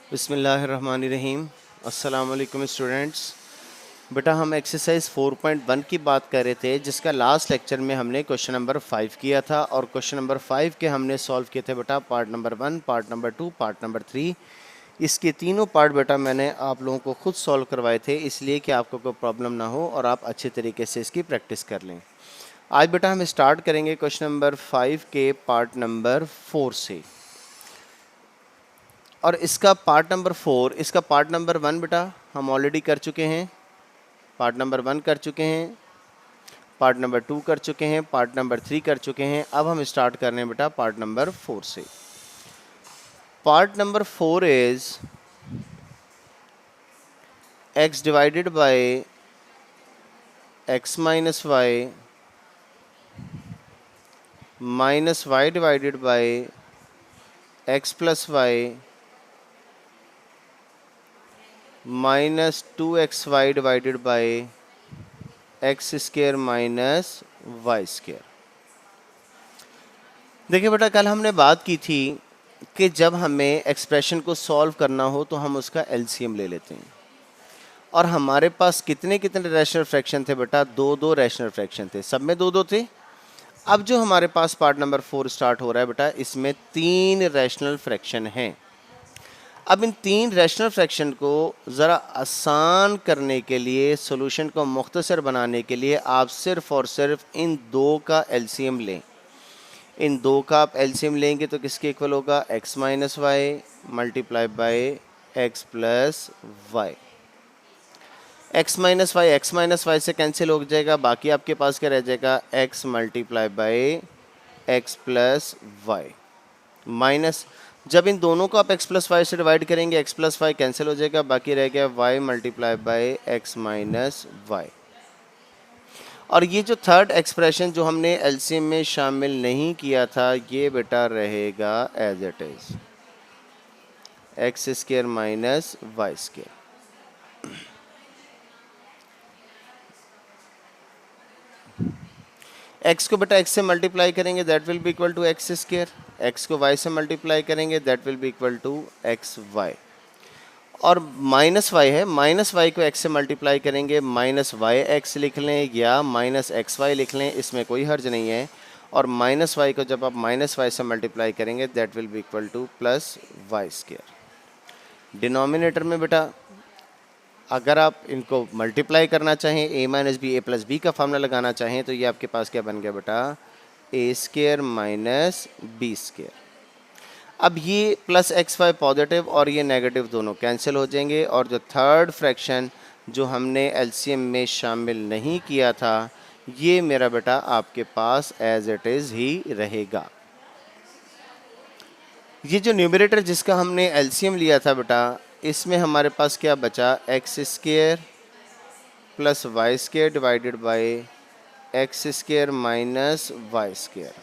बिस्मिल्लाहिर्रहमानिर्रहीम। अस्सलाम वालेकुम स्टूडेंट्स। बेटा हम एक्सरसाइज 4.1 की बात कर रहे थे, जिसका लास्ट लेक्चर में हमने क्वेश्चन नंबर 5 किया था और क्वेश्चन नंबर 5 के हमने सॉल्व किए थे बेटा part number 1, part number 2, part number 3। इसके तीनों पार्ट बेटा मैंने आप लोगों को खुद सॉल्व करवाए थे, इसलिए कि आपको कोई प्रॉब्लम ना हो और आप अच्छे तरीके से इसकी प्रैक्टिस कर लें। आज बेटा हम स्टार्ट करेंगे क्वेश्चन नंबर 5 के पार्ट नंबर 4 से। और इसका पार्ट नंबर 4, इसका पार्ट नंबर 1 बेटा हम ऑलरेडी कर चुके हैं, पार्ट नंबर 1 कर चुके हैं, पार्ट नंबर 2 कर चुके हैं, पार्ट नंबर 3 कर चुके हैं। अब हम स्टार्ट कर रहे हैं बेटा पार्ट नंबर 4 से। Part number 4 is x divided by x minus y minus y divided by x plus y minus 2xy divided by x square minus y square. देखिए बेटा, कल हमने बात की थी कि जब हमें एक्सप्रेशन को सॉल्व करना हो तो हम उसका एलसीएम ले लेते हैं। और हमारे पास कितने कितने रैशनल फ्रैक्शन थे बेटा? दो रैशनल फ्रैक्शन थे, सब में दो थे। अब जो हमारे पास पार्ट नंबर 4 स्टार्ट हो रहा है बेटा, इसमें 3 रैशनल फ्रैक्शन हैं। अब इन 3 रैशनल फ्रैक्शन को ज़रा आसान करने के लिए, सॉल्यूशन को मुख्तसर बनाने के लिए आप सिर्फ और सिर्फ इन दो का एलसीएम लें। इन दो का आप एलसीएम लेंगे तो किसके इक्वल होगा? x minus y multiply by x plus y. X minus y से कैंसिल हो जाएगा, बाकी आपके पास क्या रह जाएगा? x multiply by x plus y minus, जब इन दोनों को आप x प्लस वाई से डिवाइड करेंगे x प्लस वाई कैंसिल हो जाएगा, बाकी रह गया y multiply by x minus y. और ये जो थर्ड एक्सप्रेशन जो हमने एलसीएम में शामिल नहीं किया था, ये बेटा रहेगा as it is x square minus y square. X को बेटा x से मल्टीप्लाई करेंगे that will be equal to x square, x को y से मल्टीप्लाई करेंगे that will be equal to x y. और माइनस वाई है, माइनस वाई को x से मल्टीप्लाई करेंगे, माइनस वाई एक्स लिख लें या माइनस एक्स वाई लिख लें, इसमें कोई हर्ज नहीं है। और माइनस वाई को जब आप माइनस वाई से मल्टीप्लाई करेंगे that will be equal to plus y square. Denominator में बेटा अगर आप इनको मल्टीप्लाई करना चाहें, a minus b, a plus b का फार्मूला लगाना चाहें, तो ये आपके पास क्या बन गया बेटा? ए स्क्वायर माइनस बी स्क्वायर। अब ये प्लस एक्स वाई पॉजिटिव और ये नेगेटिव दोनों कैंसिल हो जाएंगे। और जो थर्ड फ्रैक्शन जो हमने एलसीएम में शामिल नहीं किया था, ये मेरा बेटा आपके पास एज इट इज़ ही रहेगा। ये जो न्यूमरेटर जिसका हमने एलसीएम लिया था बेटा, इसमें हमारे पास क्या बचा? X square plus y square divided by x square minus y square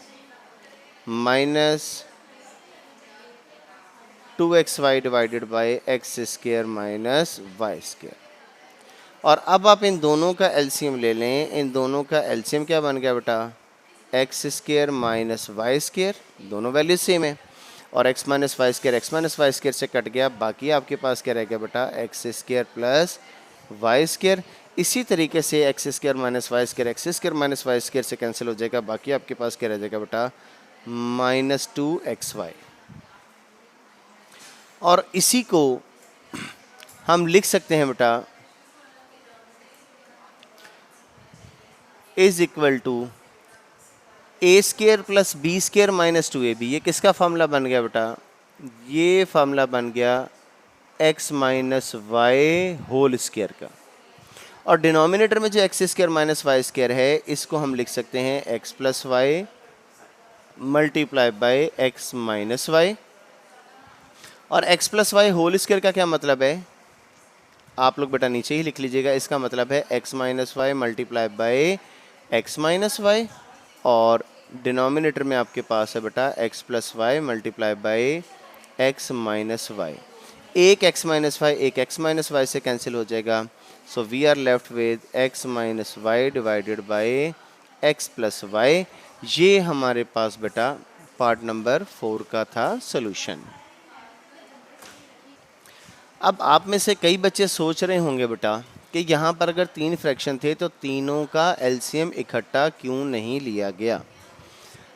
minus 2xy divided by x square minus y square. और अब आप इन दोनों का एलसीएम ले लें, इन दोनों का एलसीएम क्या बन गया बेटा? X square minus y square, दोनों वैल्यू सेम है। और एक्स माइनस वाई स्क्वायर से कट गया, बाकी आपके पास क्या रह गया बेटा? X square plus y square. इसी तरीके से x square minus y square से कैंसिल हो जाएगा, बाकी आपके पास क्या रह जाएगा बेटा? Minus 2xy। और इसी को हम लिख सकते हैं बेटा is equal to a square plus b square minus 2ab। ये किसका फार्मूला बन गया बेटा? ये फार्मूला बन गया x minus y whole square का। और डिनोमिनेटर में जो x square minus y square है, इसको हम लिख सकते हैं x plus y multiply by x minus y. और x plus y whole square का क्या मतलब है? आप लोग बेटा नीचे ही लिख लीजिएगा। इसका मतलब है x minus y multiply by x minus y. और डिनोमिनेटर में आपके पास है बेटा x plus y multiply by x minus y. एक एक्स माइनस वाई से कैंसिल हो जाएगा, so we are left with x minus y divided by x plus y. ये हमारे पास बेटा पार्ट नंबर 4 का था सोल्यूशन। अब आप में से कई बच्चे सोच रहे होंगे बेटा कि यहाँ पर अगर 3 फ्रैक्शन थे तो तीनों का एलसीएम इकट्ठा क्यों नहीं लिया गया।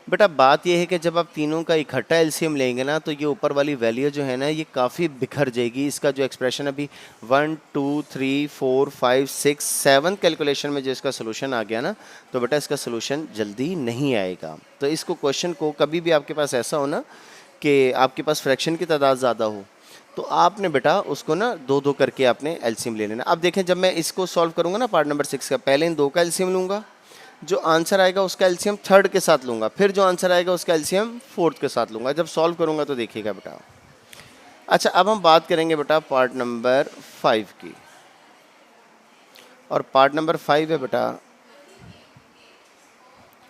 बेटा बात यह है कि जब आप तीनों का इकट्ठा एलसीएम लेंगे ना तो ये ऊपर वाली वैल्यू जो है ना ये काफ़ी बिखर जाएगी। इसका जो एक्सप्रेशन अभी 1 2 3 4 5 6 7 कैलकुलेशन में जो इसका सोल्यूशन आ गया ना, तो बेटा इसका सोल्यूशन जल्दी नहीं आएगा। तो इसको क्वेश्चन को कभी भी आपके पास ऐसा हो ना कि आपके पास फ्रैक्शन की तादाद ज़्यादा हो, तो आपने बेटा उसको ना दो दो करके आपने एलसीएम ले लेना। अब देखें, जब मैं इसको सॉल्व करूँगा ना पार्ट नंबर 6 का, पहले इन दो का एलसीएम लूँगा, जो आंसर आएगा उसका एलसीएम थर्ड के साथ लूँगा, फिर जो आंसर आएगा उसका एलसीएम फोर्थ के साथ लूँगा। जब सॉल्व करूँगा तो देखिएगा बेटा। अच्छा, अब हम बात करेंगे बेटा पार्ट नंबर 5 की, और पार्ट नंबर 5 है बेटा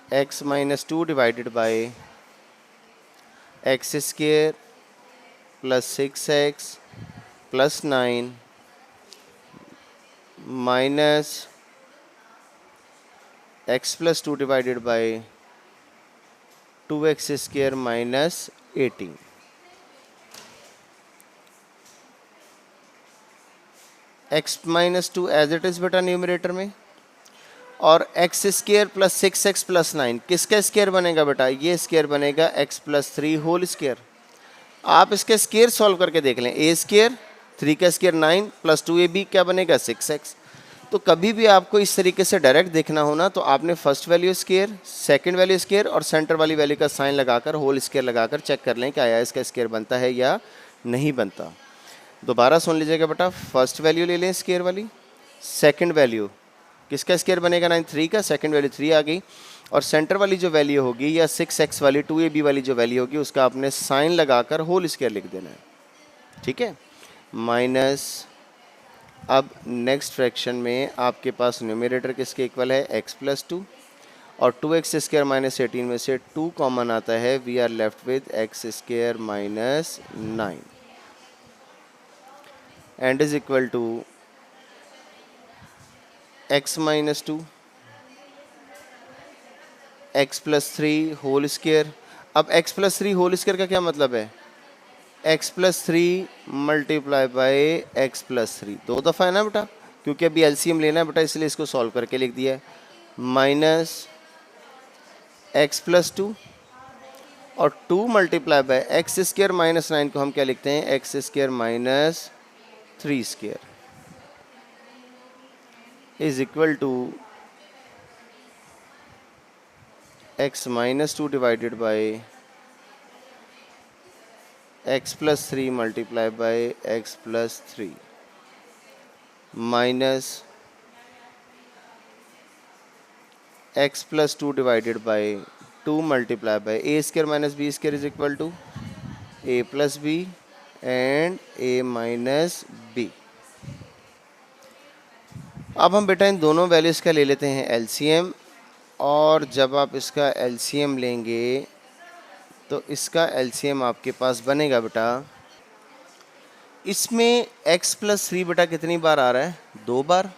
x - 2 divided by x square plus 6x plus 9 minus x plus 2 divided by 2x square minus 18। x minus 2 as it is बेटा न्यूमरेटर में, और x square plus 6x plus 9 किसका square बनेगा बेटा, ये स्क्र बनेगा x प्लस 3 होल स्क्र। आप इसके स्क्र सॉल्व करके देख लें, a स्क्र 3 का स्क्र 9 प्लस 2ab क्या बनेगा 6x। तो कभी भी आपको इस तरीके से डायरेक्ट देखना हो ना, तो आपने first value square, second value square और सेंटर वाली वैल्यू का साइन लगाकर होल स्क्र लगाकर चेक कर लें कि आया इसका स्क्र बनता है या नहीं बनता। दोबारा सुन लीजिएगा बेटा, फर्स्ट वैल्यू ले लें स्क्र वाली, सेकंड वैल्यू किसका स्क्र बनेगा 9 3 का, सेकंड वैल्यू 3 आ गई, और सेंटर वाली जो वैल्यू होगी या 6x वाली 2ab वाली जो वैल्यू होगी उसका आपने साइन लगाकर होल स्क्र लिख देना है, ठीक है। माइनस, अब नेक्स्ट फ्रैक्शन में आपके पास न्यूमरेटर किसके इक्वल है x प्लस 2, और 2x स्क्र माइनस 18 में से 2 कॉमन आता है, we are left with x square minus 9 and is equal to x minus 2 x plus 3 whole square. अब x प्लस 3 होल स्क्र का क्या मतलब है, x plus 3 multiply by x plus 3, दो दफ़ा है ना बेटा, क्योंकि अभी एलसीएम लेना है बेटा इसलिए इसको सॉल्व करके लिख दिया है, माइनस एक्स प्लस 2 और 2 multiply by x square minus 9 को हम क्या लिखते हैं x square minus 3 square is equal to x minus 2 divided by x plus 3 multiply by x plus 3 minus x plus 2 divided by 2 multiply by a square minus b square is equal to a plus b and a minus b. अब हम बेटा इन दोनों values का ले लेते हैं LCM, और जब आप इसका एलसीएम लेंगे तो इसका एलसीएम आपके पास बनेगा बेटा, इसमें x प्लस 3 बेटा कितनी बार आ रहा है, 2 बार,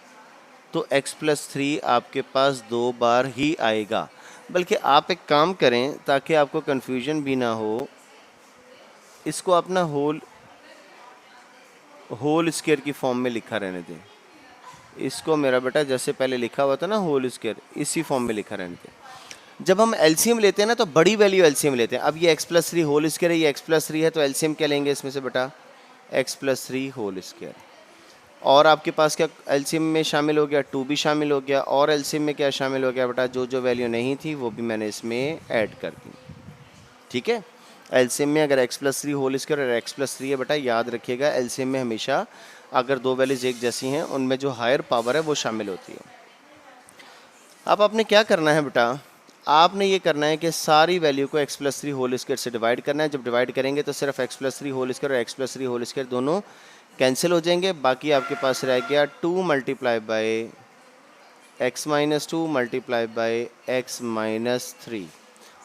तो x प्लस 3 आपके पास 2 बार ही आएगा। बल्कि आप एक काम करें ताकि आपको कन्फ्यूजन भी ना हो, इसको अपना होल स्क्वायर की फॉर्म में लिखा रहने दें। इसको मेरा बेटा जैसे पहले लिखा हुआ था ना होल स्क्वायर, इसी फॉर्म में लिखा रहने दें। जब हम एलसीएम लेते हैं ना तो बड़ी वैल्यू एलसीएम लेते हैं। अब ये x प्लस 3 होल स्क्वायर है, ये x प्लस 3 है, तो एलसीएम क्या लेंगे इसमें से बेटा x प्लस 3 होल स्क्वायर। और आपके पास क्या एलसीएम में शामिल हो गया, 2 भी शामिल हो गया, और एलसीएम में क्या शामिल हो गया बेटा, जो जो वैल्यू नहीं थी वो भी मैंने इसमें ऐड कर दी, ठीक है। एलसीएम में अगर x प्लस 3 होल स्क्वायर और x प्लस 3 है बेटा, याद रखिएगा एलसीएम में हमेशा अगर दो वैल्यूज एक जैसी हैं उनमें जो हायर पावर है वो शामिल होती है। अब आपने क्या करना है बेटा, आपने ये करना है कि सारी वैल्यू को x प्लस 3 होल स्क्वायर से डिवाइड करना है। जब डिवाइड करेंगे तो सिर्फ x प्लस 3 होल स्क्वायर और x प्लस 3 होल स्क्वायर दोनों कैंसिल हो जाएंगे। बाकी आपके पास रह गया 2 multiply by x minus 2 multiply by x minus 3।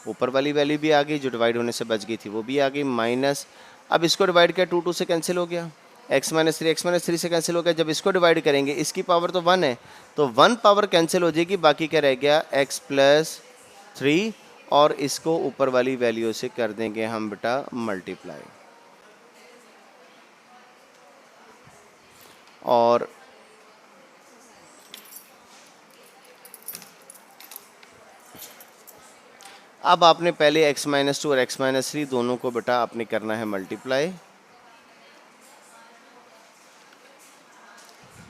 ऊपर वाली वैल्यू भी आ गई, जो डिवाइड होने से बच गई थी वो भी आ गई, माइनस, अब इसको डिवाइड किया 2 से कैंसिल हो गया, x माइनस 3 से कैंसिल हो गया। जब इसको डिवाइड करेंगे इसकी पावर तो 1 है, तो 1 पावर कैंसिल हो जाएगी, बाकी क्या रह गया x प्लस 3, और इसको ऊपर वाली वैल्यू से कर देंगे हम बेटा मल्टीप्लाई। और अब आपने पहले x-2 और x-3 दोनों को बेटा आपने करना है मल्टीप्लाई,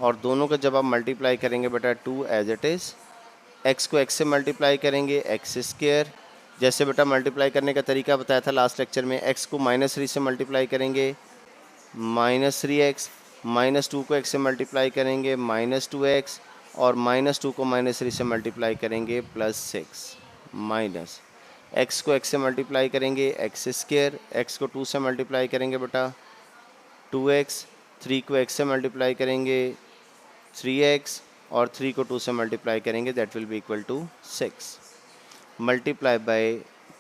और दोनों को जब आप मल्टीप्लाई करेंगे बेटा 2 एज इट इज़, x को x से मल्टीप्लाई करेंगे एक्स स्क्वायर, जैसे बेटा मल्टीप्लाई करने का तरीका बताया था लास्ट लेक्चर में, x को -3 से मल्टीप्लाई करेंगे -3x, -2 को x से मल्टीप्लाई करेंगे -2x, और -2 को -3 से मल्टीप्लाई करेंगे +6, माइनस x को x से मल्टीप्लाई करेंगे एक्स स्क्वायर, x को 2 से मल्टीप्लाई करेंगे बेटा 2x, 3 को x से मल्टीप्लाई करेंगे 3x, और 3 को 2 से मल्टीप्लाई करेंगे that will be equal to 6, multiply by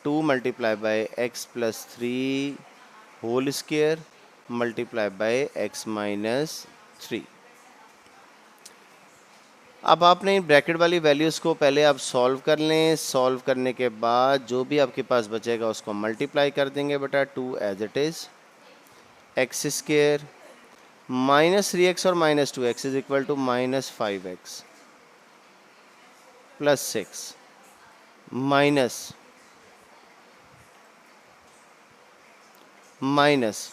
2 multiply by x plus 3 whole square multiply by x minus 3। अब आपने ब्रैकेट वाली वैल्यूज़ को पहले आप सॉल्व कर लें, सॉल्व करने के बाद जो भी आपके पास बचेगा उसको मल्टीप्लाई कर देंगे बेटा 2 as it is, x square -3x और -2x is equal to -5x plus 6 minus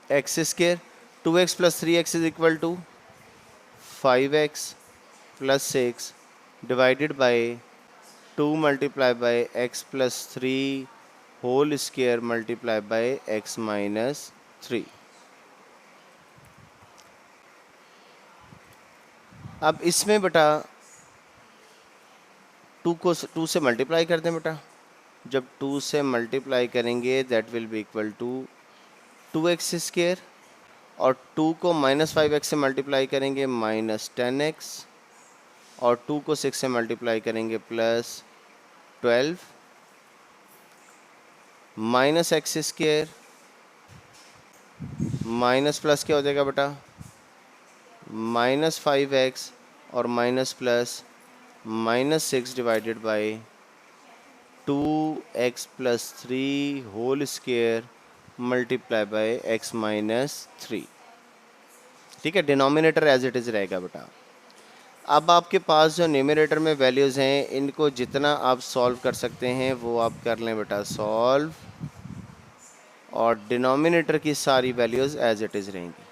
x square 2x plus 3x is equal to 5x plus 6 divided by 2 multiply by x plus 3 whole square multiply by x minus 3। अब इसमें बेटा 2 को 2 से multiply कर दें बेटा, जब 2 से मल्टीप्लाई करेंगे that will be equal to 2x square, और 2 को -5x से मल्टीप्लाई करेंगे -10x, और 2 को 6 से मल्टीप्लाई करेंगे +12, minus x square minus plus क्या हो जाएगा बेटा -5x और minus plus -6 divided by 2x plus 3 whole square multiply by x minus 3। ठीक है, डिनोमिनेटर एज इट इज़ रहेगा बेटा। अब आपके पास जो न्यूमरेटर में वैल्यूज़ हैं इनको जितना आप सॉल्व कर सकते हैं वो आप कर लें बेटा सॉल्व, और डिनोमिनेटर की सारी वैल्यूज़ एज इट इज़ रहेंगी।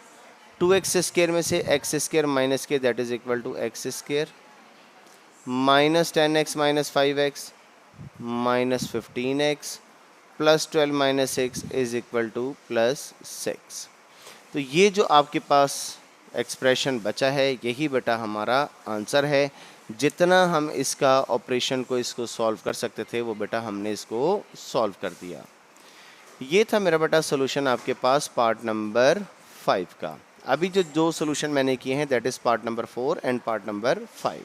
2x स्क्वायर में से x स्क्वायर माइनस के that is equal to x square, -10x minus 5x minus 15x plus 12 minus 6 is equal to +6। तो ये जो आपके पास एक्सप्रेशन बचा है यही बेटा हमारा आंसर है। जितना हम इसका ऑपरेशन को इसको सॉल्व कर सकते थे वो बेटा हमने इसको सॉल्व कर दिया। ये था मेरा बेटा सोल्यूशन आपके पास पार्ट नंबर 5 का। अभी जो दो सोल्यूशन मैंने किए हैं that is part number 4 and part number 5।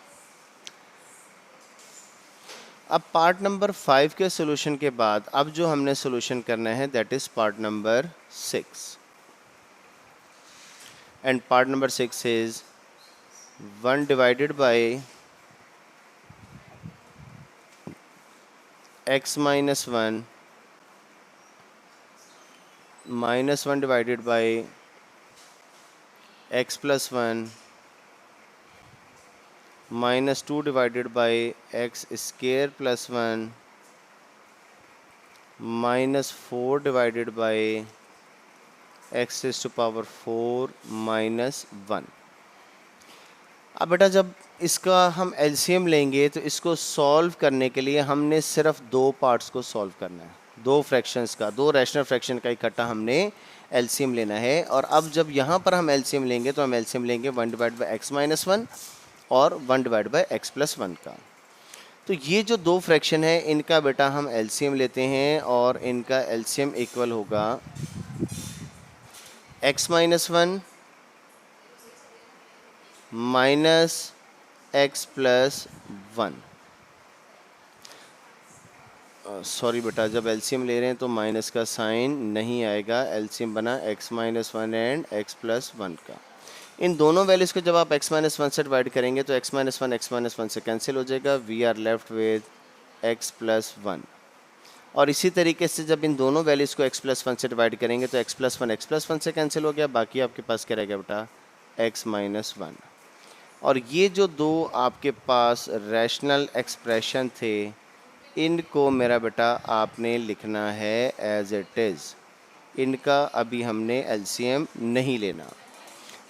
अब पार्ट नंबर 5 के सोल्यूशन के बाद अब जो हमने सोल्यूशन करना है that is part number 6, and part number 6 is 1 divided by x minus 1 minus 1 divided by x plus 1 minus 2 divided by x square plus 1 minus 4 divided by x raised to power 4 minus 1। अब बेटा जब इसका हम LCM लेंगे तो इसको solve करने के लिए हमने सिर्फ दो पार्ट्स को सॉल्व करना है, दो फ्रैक्शंस का, दो रैशनल फ्रैक्शन का इकट्ठा हमने एलसीएम लेना है। और अब जब यहाँ पर हम एलसीएम लेंगे तो हम एलसीएम लेंगे 1 डिवाइड बाई एक्स माइनस 1 और 1 डिवाइड बाई एक्स प्लस 1 का। तो ये जो दो फ्रैक्शन है इनका बेटा हम एलसीएम लेते हैं और इनका एलसीएम इक्वल होगा x minus 1 minus x plus 1। Sorry बेटा, जब एलसीएम ले रहे हैं तो माइनस का साइन नहीं आएगा, एलसीएम बना x minus 1 and x plus 1 का। इन दोनों वैल्यूज़ को जब आप x माइनस 1 से डिवाइड करेंगे तो x माइनस 1 से कैंसिल हो जाएगा, we are left with x plus 1। और इसी तरीके से जब इन दोनों वैल्यूज़ को x प्लस 1 से डिवाइड करेंगे तो x प्लस 1 से कैंसिल हो गया, बाकी आपके पास क्या रहेगा बेटा x माइनस 1। और ये जो दो आपके पास रैशनल एक्सप्रेशन थे, इनको मेरा बेटा आपने लिखना है एज इट इज़। इनका अभी हमने एलसीएम नहीं लेना।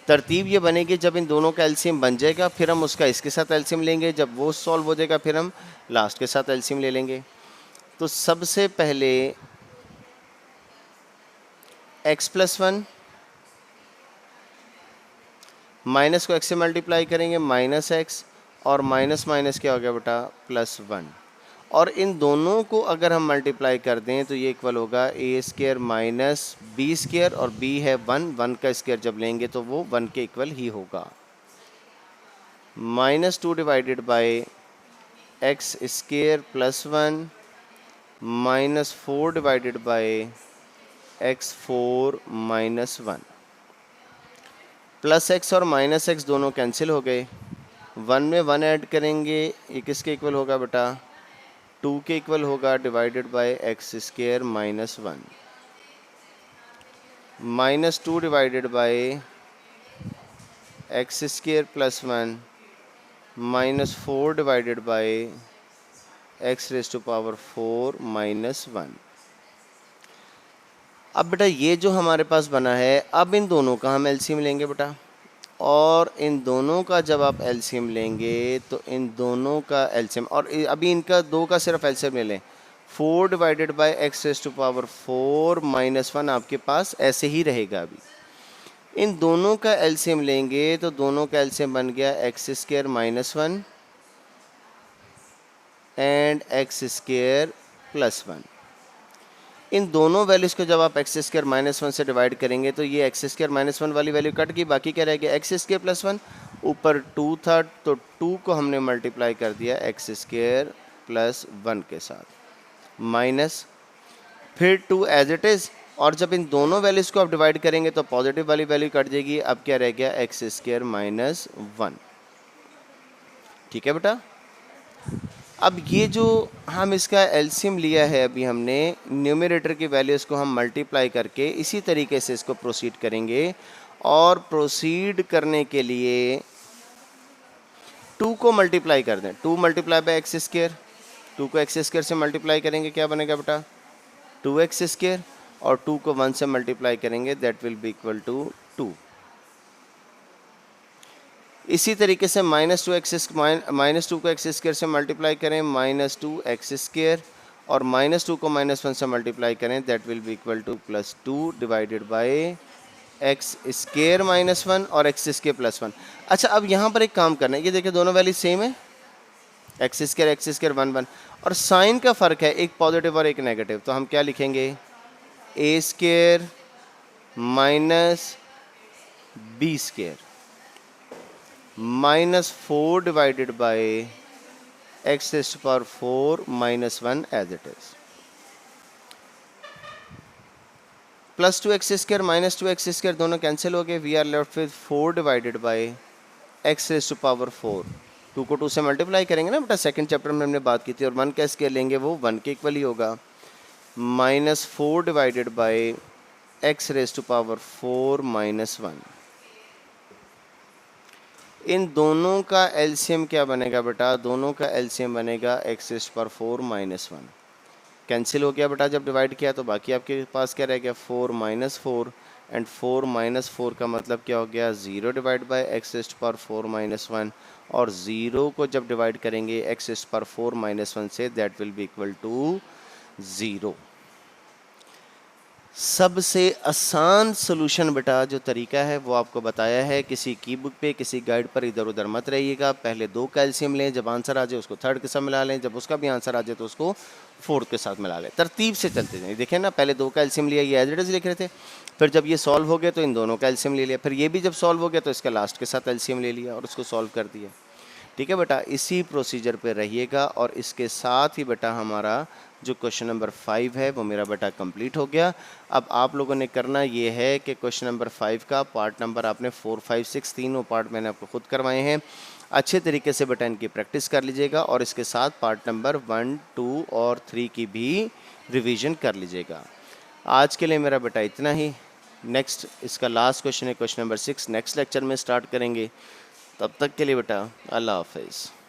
तरतीब ये बनेगी, जब इन दोनों का एलसीएम बन जाएगा फिर हम उसका इसके साथ एलसीएम लेंगे, जब वो सॉल्व हो जाएगा फिर हम लास्ट के साथ एलसीएम ले लेंगे। तो सबसे पहले x प्लस 1 माइनस को x से मल्टीप्लाई करेंगे माइनस x, और माइनस माइनस क्या हो गया बेटा प्लस 1। और इन दोनों को अगर हम मल्टीप्लाई कर दें तो ये इक्वल होगा ए स्क्वायर माइनस बी स्क्वायर, और b है 1 का स्क्वायर जब लेंगे तो वो 1 के इक्वल ही होगा। -2 divided by x square plus 1 -4 divided by x 4 minus 1। Plus x और माइनस एक्स दोनों कैंसिल हो गए। 1 में 1 ऐड करेंगे, ये किसके इक्वल होगा बेटा 2 के इक्वल होगा, divided by x square minus 1। -2 divided by x square plus 1 -4 divided by x raise to power 4 minus 1। अब बेटा ये जो हमारे पास बना है, अब इन दोनों का हम एलसीएम लेंगे बेटा, और इन दोनों का जब आप एलसीएम लेंगे तो इन दोनों का एलसीएम, और अभी इनका दो का सिर्फ एलसीएम ले लें, 4 divided by x raise to power 4 minus 1 आपके पास ऐसे ही रहेगा। अभी इन दोनों का एलसीएम लेंगे तो दोनों का एलसीएम बन गया x square minus 1 and x square plus 1। इन दोनों वैल्यूज़ को जब आप एक्स स्क्वायर माइनस 1 से डिवाइड करेंगे तो ये एक्स स्क्वायर माइनस 1 वाली वैल्यू कट गई, बाकी क्या रह गया एक्स स्क्वायर प्लस 1, ऊपर 2 था तो 2 को हमने मल्टीप्लाई कर दिया एक्स स्क्वायर प्लस 1 के साथ, माइनस फिर 2 एज इट इज़, और जब इन दोनों वैल्यूज़ को आप डिवाइड करेंगे तो पॉजिटिव वाली वैल्यू कट जाएगी। अब क्या रह गया एक्स स्क्वायर माइनस 1। ठीक है बेटा। अब ये जो हम इसका एलसीएम लिया है, अभी हमने न्यूमरेटर की वैल्यूज़ को हम मल्टीप्लाई करके इसी तरीके से इसको प्रोसीड करेंगे, और प्रोसीड करने के लिए 2 को मल्टीप्लाई कर दें, 2 मल्टीप्लाई बाय एक्स स्क्वायर, 2 को एक्स स्क्वायर से मल्टीप्लाई करेंगे क्या बनेगा बेटा 2x स्क्वायर, और 2 को 1 से मल्टीप्लाई करेंगे that will be equal to 2। इसी तरीके से -2 को एक्स स्क्वायर से मल्टीप्लाई करें -2x स्क्वायर, और -2 को -1 से मल्टीप्लाई करें that will be equal to +2 divided by x square minus 1 और एक्स स्क्वायर प्लस 1। अच्छा अब यहाँ पर एक काम करना है, ये देखिए दोनों वैल्यू सेम है, एक्स स्क्वायर 1 1, और साइन का फ़र्क है, एक पॉजिटिव और एक नेगेटिव, तो हम क्या लिखेंगे a square minus b square -4 divided by x raise to power 4 minus 1 as it is, +2x square -2x square दोनों कैंसिल हो गए, we are left with 4 divided by x raise to power 4। 2 को 2 से multiply करेंगे ना बेटा, second chapter में हमने बात की थी, और 1 का स्क्वायर लेंगे वो 1 के इक्वल ही होगा, -4 divided by x raise to power 4 minus 1। इन दोनों का एलसीएम क्या बनेगा बेटा, दोनों का एलसीएम बनेगा x raise to power 4 minus 1। Cancel हो गया बेटा जब डिवाइड किया, तो बाकी आपके पास क्या रह गया 4 माइनस 4, एंड 4 माइनस 4 का मतलब क्या हो गया 0 divide by x raise to power 4 minus 1, और 0 को जब डिवाइड करेंगे x raise to power 4 minus 1 से that will be equal to 0। सबसे आसान सोल्यूशन बेटा जो तरीका है वो आपको बताया है, किसी की बुक पे किसी गाइड पर इधर उधर मत रहिएगा, पहले 2 कैल्शियम लें, जब आंसर आ जाए उसको थर्ड के साथ मिला लें, जब उसका भी आंसर आ जाए तो उसको फोर्थ के साथ मिला लें, तरतीब से चलते जाएं। देखें ना, पहले 2 कैल्शियम लिया, ये एज इट इज़ लिख रहे थे, फिर जब ये सॉल्व हो गया तो इन दोनों का एलसीएम ले लिया, फिर ये भी जब सॉल्व हो गया तो इसका लास्ट के साथ एलसीएम ले लिया और उसको सॉल्व कर दिया। ठीक है बेटा, इसी प्रोसीजर पे रहिएगा, और इसके साथ ही बेटा हमारा जो क्वेश्चन नंबर 5 है वो मेरा बेटा कंप्लीट हो गया। अब आप लोगों ने करना ये है कि क्वेश्चन नंबर 5 का पार्ट नंबर आपने 4, 5, 6 तीनों पार्ट मैंने आपको खुद करवाए हैं, अच्छे तरीके से बेटा इनकी प्रैक्टिस कर लीजिएगा, और इसके साथ पार्ट नंबर 1, 2 और 3 की भी रिवीजन कर लीजिएगा। आज के लिए मेरा बेटा इतना ही। नेक्स्ट इसका लास्ट क्वेश्चन है क्वेश्चन नंबर 6, नेक्स्ट लेक्चर में स्टार्ट करेंगे। तब तक के लिए बेटा अल्लाह हाफिज़।